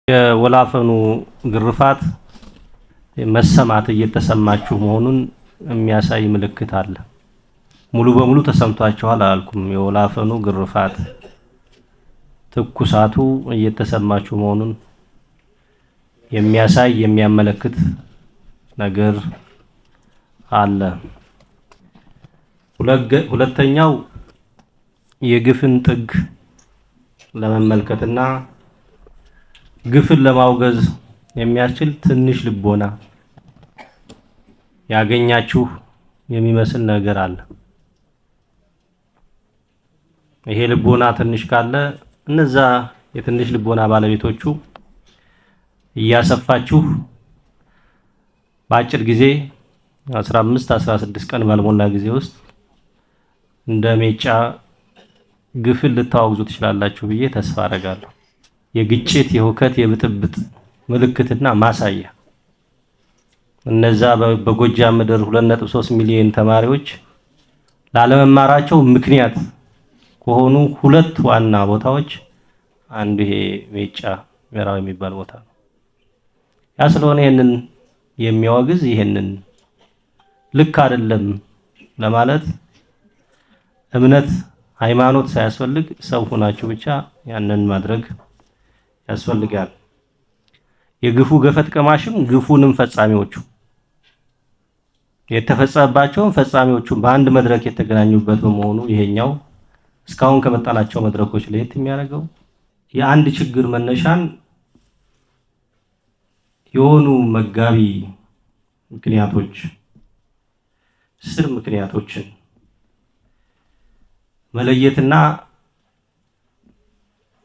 የወላፈኑ ግርፋት መሰማት እየተሰማችሁ መሆኑን የሚያሳይ ምልክት አለ። ሙሉ በሙሉ ተሰምቷችኋል አላልኩም። የወላፈኑ ግርፋት ትኩሳቱ እየተሰማችሁ መሆኑን የሚያሳይ የሚያመለክት ነገር አለ። ሁለተኛው የግፍን ጥግ ለመመልከትና ግፍን ለማውገዝ የሚያስችል ትንሽ ልቦና ያገኛችሁ የሚመስል ነገር አለ። ይሄ ልቦና ትንሽ ካለ እነዛ የትንሽ ልቦና ባለቤቶቹ እያሰፋችሁ በአጭር ጊዜ 15-16 ቀን ባልሞላ ጊዜ ውስጥ እንደ ሜጫ ግፍን ልታወግዙ ትችላላችሁ ብዬ ተስፋ አደርጋለሁ። የግጭት የሁከት የብጥብጥ ምልክትና ማሳያ እነዛ በጎጃም ምድር 2.3 ሚሊዮን ተማሪዎች ላለመማራቸው ምክንያት ከሆኑ ሁለት ዋና ቦታዎች አንዱ ይሄ ሜጫ ምዕራብ የሚባል ቦታ ነው። ያ ስለሆነ ይሄንን የሚያወግዝ ይሄንን ልክ አይደለም ለማለት እምነት ሃይማኖት ሳያስፈልግ ሰው ሆናችሁ ብቻ ያንን ማድረግ ያስፈልጋል። የግፉ ገፈት ቀማሽም ግፉንም ፈጻሚዎቹ የተፈጸመባቸውን ፈጻሚዎቹ በአንድ መድረክ የተገናኙበት በመሆኑ ይሄኛው እስካሁን ከመጣናቸው መድረኮች ለየት የሚያደርገው የአንድ ችግር መነሻን የሆኑ መጋቢ ምክንያቶች ስር ምክንያቶችን መለየትና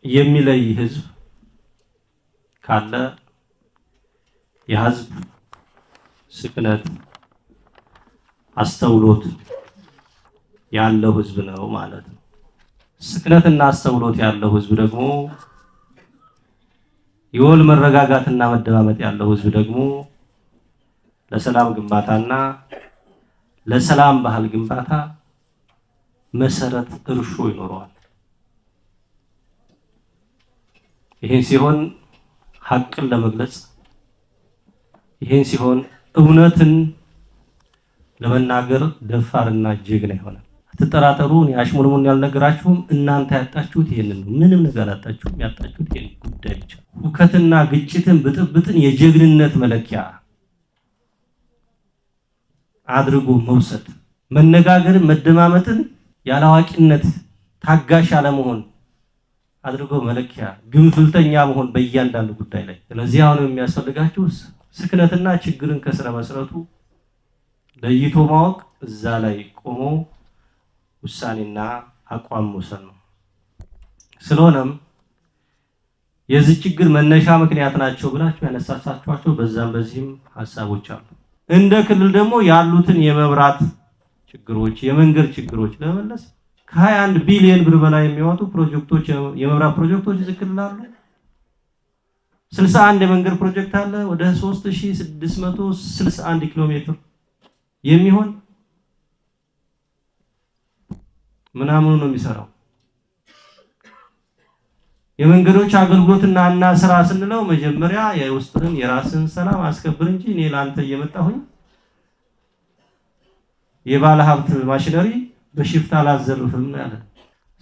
የሚለይ ህዝብ ካለ የህዝብ ስክነት አስተውሎት ያለው ህዝብ ነው ማለት ነው። ስክነትና አስተውሎት ያለው ህዝብ ደግሞ የወል መረጋጋትና መደማመጥ ያለው ህዝብ ደግሞ ለሰላም ግንባታና ለሰላም ባህል ግንባታ መሰረት እርሾ ይኖረዋል። ይሄን ሲሆን ሐቅን ለመግለጽ ይሄን ሲሆን እውነትን ለመናገር ደፋርና ጀግና ይሆናል። አትጠራጠሩ። ያሽሙልሙን ያልነገራችሁም እናንተ ያጣችሁት ይሄንን ነው። ምንም ነገር አጣችሁም። ያጣችሁት ይሄን ጉዳይ ብቻ። ሁከትና ግጭትን ብጥብጥን የጀግንነት መለኪያ አድርጎ መውሰድ፣ መነጋገርን መደማመጥን ያላዋቂነት ታጋሽ አለመሆን አድርጎ መለኪያ፣ ግንፍልተኛ መሆን በእያንዳንዱ ጉዳይ ላይ። ስለዚህ አሁን የሚያስፈልጋችሁ ስክነትና ችግርን ከስረ መሰረቱ ለይቶ ማወቅ፣ እዛ ላይ ቆሞ ውሳኔና አቋም መውሰድ ነው። ስለሆነም የዚህ ችግር መነሻ ምክንያት ናቸው ብላችሁ ያነሳሳችኋቸው በዛም በዚህም ሐሳቦች አሉ። እንደ ክልል ደግሞ ያሉትን የመብራት ችግሮች የመንገድ ችግሮች ለመመለስ ከ21 ቢሊዮን ብር በላይ የሚወጡ ፕሮጀክቶች የመብራት ፕሮጀክቶች ዝክላሉ። 61 የመንገድ ፕሮጀክት አለ ወደ 3661 ኪሎ ሜትር የሚሆን ምናምኑ ነው የሚሰራው። የመንገዶች አገልግሎትና እና ስራ ስንለው መጀመሪያ የውስጥን የራስን ሰላም አስከብር እንጂ እኔ ላንተ እየመጣሁኝ የባለ ሀብት ማሽነሪ በሽፍታ አላዘርፍም ያለ።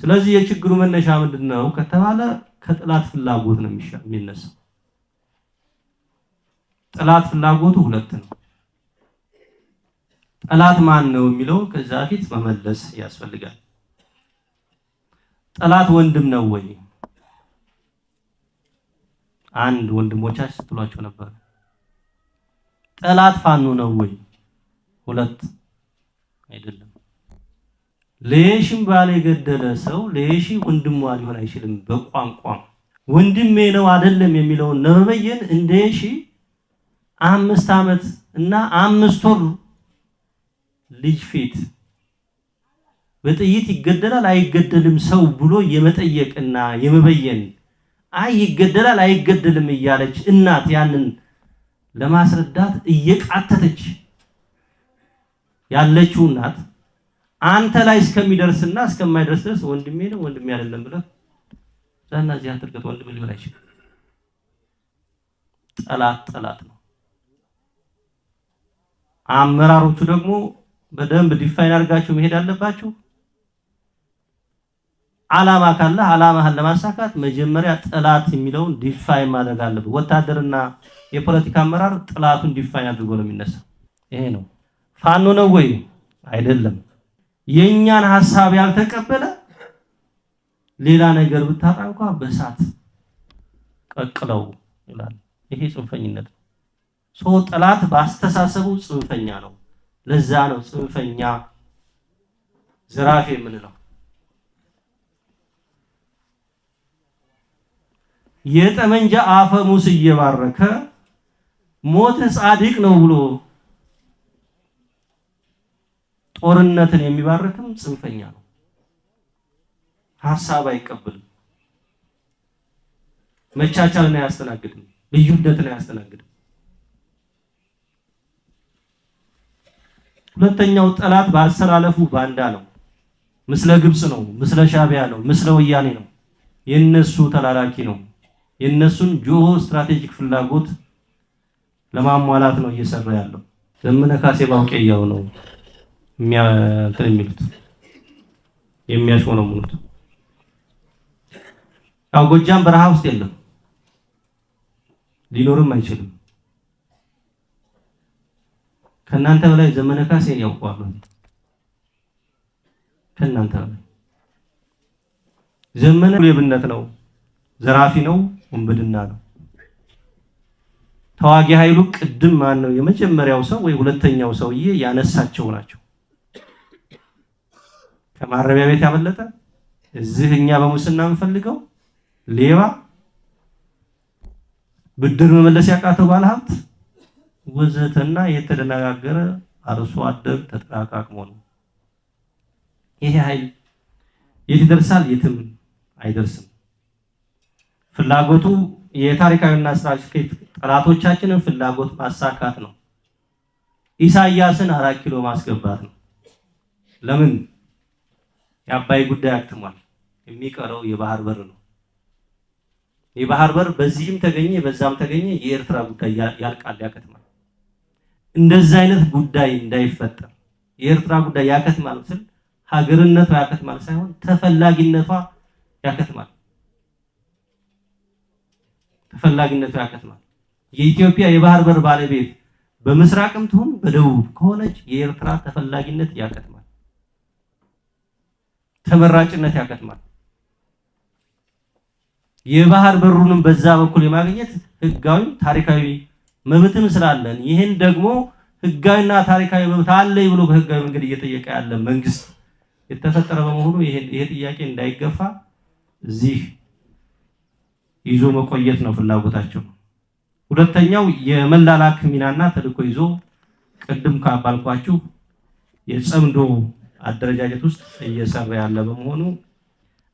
ስለዚህ የችግሩ መነሻ ምንድነው ከተባለ ከጥላት ፍላጎት ነው የሚነሳው። ጥላት ፍላጎቱ ሁለት ነው። ጥላት ማን ነው የሚለው ከዛ ፊት መመለስ ያስፈልጋል። ጥላት ወንድም ነው ወይ? አንድ ወንድሞቻችን ስትሏቸው ነበር። ጥላት ፋኖ ነው ወይ? ሁለት አይደለም። ለየሽም ባለ የገደለ ሰው ለየሺ ወንድሟ ሊሆን አይችልም። በቋንቋ ወንድሜ ነው አይደለም የሚለውን ለመበየን እንደ የሺ 5 ዓመት እና 5 ወር ልጅ ፊት በጥይት ይገደላል አይገደልም ሰው ብሎ የመጠየቅና የመበየን አይ ይገደላል አይገደልም እያለች እናት ያንን ለማስረዳት እየቃተተች ያለችው እናት አንተ ላይ እስከሚደርስና እስከማይደርስ ድረስ ወንድሜ ነው ወንድሜ አይደለም ብለህ ዛና እዚህ አትርቀት ወንድም ሊሆን አይችልም። ጠላት ነው። አመራሮቹ ደግሞ በደንብ ዲፋይን አድርጋችሁ መሄድ አለባችሁ። ዓላማ ካለ ዓላማህን ለማሳካት መጀመሪያ ጠላት የሚለውን ዲፋይን ማድረግ አለብህ። ወታደርና የፖለቲካ አመራር ጠላቱን ዲፋይን አድርጎ ነው የሚነሳው። ይሄ ነው። ፋኖ ነው ወይ አይደለም። የኛን ሐሳብ ያልተቀበለ ሌላ ነገር ብታጣ እንኳን በሳት ቀቅለው ይላል። ይሄ ጽንፈኝነት ነው። ጠላት በአስተሳሰቡ ጽንፈኛ ነው። ለዛ ነው ጽንፈኛ ዝራፍ የምንለው። የጠመንጃ አፈሙስ እየባረከ ሞት ጻድቅ ነው ብሎ ጦርነትን የሚባርክም ጽንፈኛ ነው። ሐሳብ አይቀበልም። መቻቻልን አያስተናግድም። ልዩነትን አያስተናግድም። ሁለተኛው ጠላት በአሰላለፉ ባንዳ ነው። ምስለ ግብጽ ነው፣ ምስለ ሻቢያ ነው፣ ምስለ ወያኔ ነው። የነሱ ተላላኪ ነው። የነሱን ጂኦ ስትራቴጂክ ፍላጎት ለማሟላት ነው እየሰራ ያለው። ዘመነ ካሴ ባውቄያው ነው የሚሉት የሚያሽሞነሙኑት። ያው ጎጃም በረሃ ውስጥ የለም፣ ሊኖርም አይችልም። ከናንተ በላይ ዘመነ ካሴን ያውቀዋል። ከናንተ በላይ ዘመነ ሌብነት ነው፣ ዘራፊ ነው፣ ወንበድና ነው። ተዋጊ ኃይሉ ቅድም ማን ነው የመጀመሪያው ሰው ወይ ሁለተኛው ሰውዬ ያነሳቸው ናቸው። ከማረቢያ ቤት ያመለጠ እዚህ እኛ በሙስና የምንፈልገው ሌባ፣ ብድር መመለስ ያቃተው ባለሀብት ወዘተና የተደነጋገረ አርሶ አደር ተጠቃቅሞ ነው። ይሄ ኃይል የት ይደርሳል? የትም አይደርስም። ፍላጎቱ የታሪካዊና ስትራቴጂክ ጠላቶቻችንን ፍላጎት ማሳካት ነው። ኢሳያስን 4 ኪሎ ማስገባት ነው። ለምን? የአባይ ጉዳይ አክትሟል። የሚቀረው የባህር በር ነው። የባህር በር በዚህም ተገኘ በዛም ተገኘ የኤርትራ ጉዳይ ያልቃል፣ ያከትማል። እንደዚህ አይነት ጉዳይ እንዳይፈጠር የኤርትራ ጉዳይ ያከትማል ስል ሀገርነቷ ያከትማል ሳይሆን ተፈላጊነቷ ያከትማል። ተፈላጊነቷ ያከትማል። የኢትዮጵያ የባህር በር ባለቤት በምስራቅም ትሁን በደቡብ ከሆነች የኤርትራ ተፈላጊነት ያከትማል፣ ተመራጭነት ያከትማል። የባህር በሩንም በዛ በኩል የማግኘት ህጋዊ ታሪካዊ መብትም ስላለን ይሄን ደግሞ ህጋዊና ታሪካዊ መብት አለኝ ብሎ በህጋዊ መንገድ እየጠየቀ ያለ መንግስት የተፈጠረ በመሆኑ ይሄ ጥያቄ እንዳይገፋ እዚህ ይዞ መቆየት ነው ፍላጎታቸው። ሁለተኛው የመላላክ ሚናና ተልዕኮ ይዞ ቅድም ካልኳችሁ የጸምዶ አደረጃጀት ውስጥ እየሰራ ያለ በመሆኑ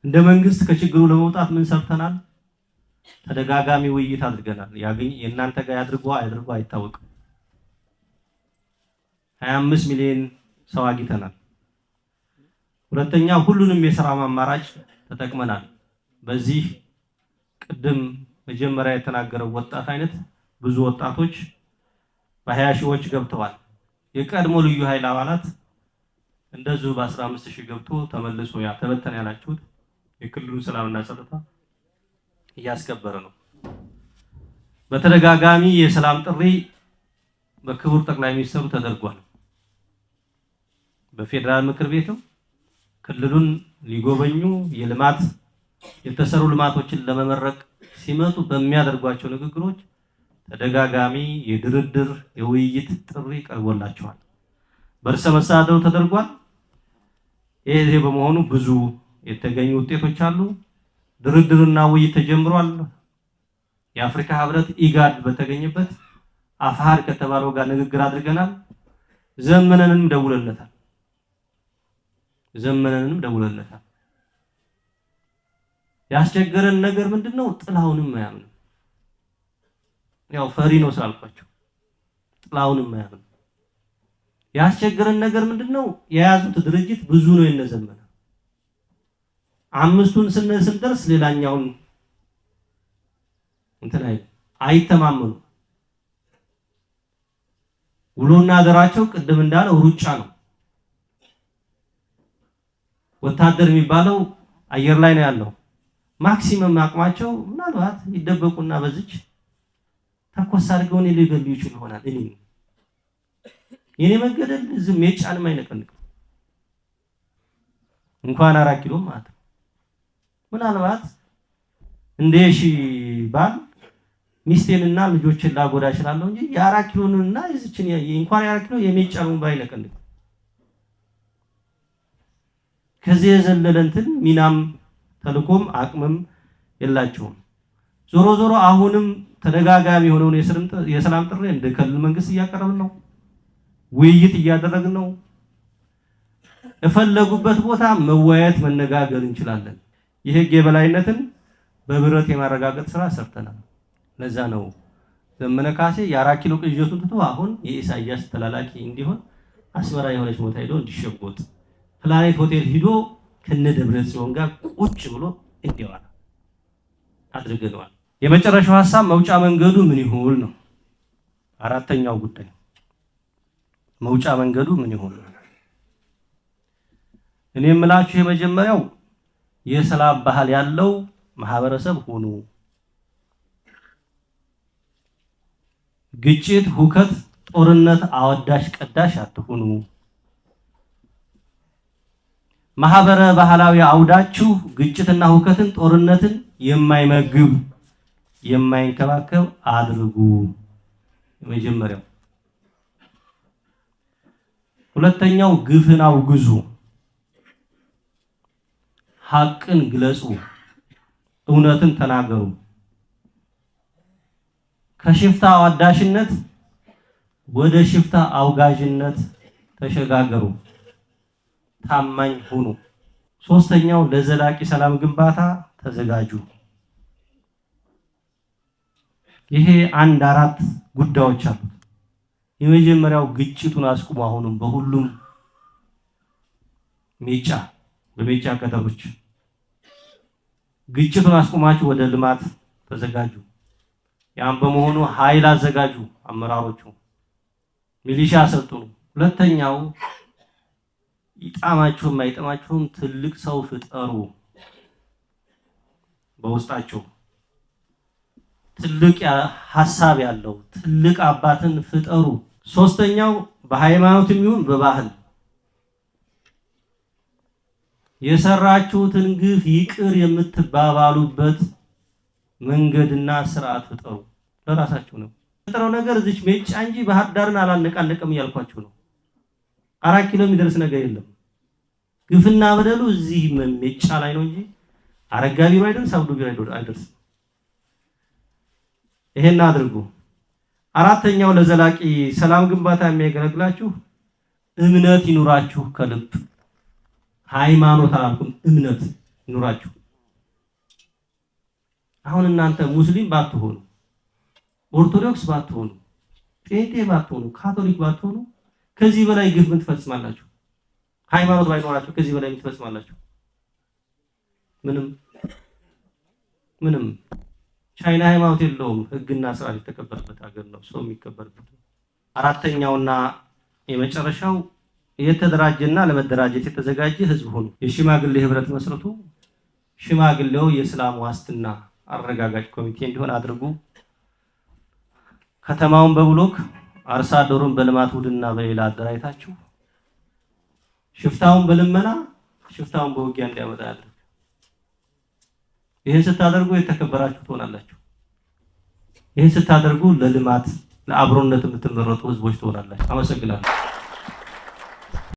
እንደ መንግስት ከችግሩ ለመውጣት ምን ሰርተናል? ተደጋጋሚ ውይይት አድርገናል። የእናንተ ጋር ያድርጎ አይታወቅም። 25 ሚሊዮን ሰው አግኝተናል። ሁለተኛ ሁሉንም የሥራ አማራጭ ተጠቅመናል። በዚህ ቅድም መጀመሪያ የተናገረው ወጣት አይነት ብዙ ወጣቶች በ20 ሺዎች ገብተዋል። የቀድሞ ልዩ ኃይል አባላት እንደዚሁ በ15 ሺህ ገብቶ ተመልሶ ተበተነ ያላችሁት የክልሉን ሰላምና ጸጥታ እያስከበረ ነው። በተደጋጋሚ የሰላም ጥሪ በክቡር ጠቅላይ ሚኒስትሩ ተደርጓል። በፌደራል ምክር ቤትም ክልሉን ሊጎበኙ የልማት የተሰሩ ልማቶችን ለመመረቅ ሲመጡ በሚያደርጓቸው ንግግሮች ተደጋጋሚ የድርድር የውይይት ጥሪ ቀርቦላቸዋል። በርዕሰ መስተዳድሩ ተደርጓል። ይሄ በመሆኑ ብዙ የተገኙ ውጤቶች አሉ። ድርድርና ውይይት ተጀምሯል። የአፍሪካ ህብረት ኢጋድ በተገኘበት አፋር ከተባለው ጋር ንግግር አድርገናል። ዘመነንም ደውለለታል። ያስቸገረን ነገር ምንድነው? ጥላውንም አያምንም። ያው ፈሪ ነው ስላልኳቸው ጥላውንም አያምንም። ያስቸገረን ነገር ምንድነው? የያዙት ድርጅት ብዙ ነው የነዘመነ አምስቱን ስንደርስ ሌላኛውን አይተማመኑ። ውሎና አደራቸው ቅድም እንዳለው ሩጫ ነው። ወታደር የሚባለው አየር ላይ ነው ያለው። ማክሲመም አቅማቸው ምናልባት ይደበቁና በዚች ተኮስ አድርገው እኔ ሊገሉ ይችሉ ይሆናል። የኔ መገደል ዝም የጫንም አይነቀንቅም እንኳን 4 ኪሎ ማለት ምናልባት እንደሺ ባል ሚስቴንና ልጆችን ላጎዳ እችላለሁ እንጂ የ4 ኪሎንና እዚችን እንኳን የ4 ኪሎ የሚጫኑን ባይነቀንቅ ከዚህ የዘለለ እንትን ሚናም ተልኮም አቅምም የላቸውም። ዞሮ ዞሮ አሁንም ተደጋጋሚ የሆነውን የሰላም ጥሪ እንደ ክልል መንግስት እያቀረብን ነው። ውይይት እያደረግን ነው። የፈለጉበት ቦታ መወያየት መነጋገር እንችላለን። የህግ የበላይነትን በብረት የማረጋገጥ ስራ ሰርተናል። ለዛ ነው ዘመነ ካሴ የ4 ኪሎ ቅዠቱን ትቶ አሁን የኢሳያስ ተላላኪ እንዲሆን አስመራ የሆነች ቦታ ሄዶ እንዲሸጎጥ ፕላኔት ሆቴል ሂዶ ከነደብረጽዮን ጋር ቁጭ ብሎ እንዲያወራ አድርገናል። የመጨረሻው ሐሳብ መውጫ መንገዱ ምን ይሁን ነው። አራተኛው ጉዳይ መውጫ መንገዱ ምን ይሁን ነው። እኔ የምላችሁ የመጀመሪያው የሰላም ባህል ያለው ማህበረሰብ ሁኑ። ግጭት፣ ሁከት፣ ጦርነት አወዳሽ ቀዳሽ አትሁኑ። ማህበረ ባህላዊ አውዳችሁ ግጭትና ሁከትን ጦርነትን የማይመግብ የማይንከባከብ አድርጉ። የመጀመሪያው። ሁለተኛው ግፍን አውግዙ፣ ሐቅን ግለጹ፣ እውነትን ተናገሩ። ከሽፍታ አዋዳሽነት ወደ ሽፍታ አውጋዥነት ተሸጋገሩ። ታማኝ ሁኑ። ሶስተኛው ለዘላቂ ሰላም ግንባታ ተዘጋጁ። ይሄ 4 ጉዳዮች አሉ። የመጀመሪያው ግጭቱን አስቁሙ። አሁንም በሁሉም በሜጫ ከተሞች ግጭቱን አስቁማችሁ ወደ ልማት ተዘጋጁ። ያም በመሆኑ ኃይል አዘጋጁ፣ አመራሮቹ ሚሊሻ አሰልጥኑ። ሁለተኛው ይጣማችሁም አይጣማችሁም ትልቅ ሰው ፍጠሩ። በውስጣችሁ ትልቅ ሐሳብ ያለው ትልቅ አባትን ፍጠሩ። ሶስተኛው በሃይማኖትም ይሁን በባህል የሰራችሁትን ግፍ ይቅር የምትባባሉበት መንገድና ስርዓት ፍጠሩ። ለራሳችሁ ነው ፍጠረው ነገር እዚች ሜጫ እንጂ ባህር ዳርን አላነቃነቀም እያልኳችሁ ነው። 4 ኪሎ የሚደርስ ነገር የለም። ግፍና በደሉ እዚህ ሜጫ ላይ ነው እንጂ አረጋ ቢሮ አይደርስ፣ አብዱ ቢሮ አይደርስ። ይሄን አድርጉ። አራተኛው ለዘላቂ ሰላም ግንባታ የሚያገለግላችሁ እምነት ይኑራችሁ ከልብ። ሃይማኖት አላልኩም፣ እምነት ይኑራችሁ። አሁን እናንተ ሙስሊም ባትሆኑ፣ ኦርቶዶክስ ባትሆኑ፣ ጴንጤ ባትሆኑ፣ ካቶሊክ ባትሆኑ ከዚህ በላይ ግፍ ምን ትፈጽማላችሁ? ሃይማኖት ባይኖራችሁ ከዚህ በላይ ምን ትፈጽማላችሁ? ምንም። ቻይና ሃይማኖት የለውም፣ ህግና ስርዓት የተከበረበት ሀገር ነው፣ ሰው የሚከበርበት። አራተኛውና የመጨረሻው የተደራጀና ለመደራጀት የተዘጋጀ ህዝብ ሆኑ። የሽማግሌ ህብረት መስርቱ። ሽማግሌው የእስላም ዋስትና አረጋጋጭ ኮሚቴ እንዲሆን አድርጉ። ከተማውን በብሎክ አርሶ አደሩን በልማት ቡድንና በሌላ አደራጅታችሁ ሽፍታውን በልመና ሽፍታውን በውጊያ እንዲያመጣ ያድርግ። ይሄን ስታደርጉ የተከበራችሁ ትሆናላችሁ። ይሄን ስታደርጉ ለልማት ለአብሮነት የምትመረጡ ህዝቦች ትሆናላችሁ። አመሰግናለሁ።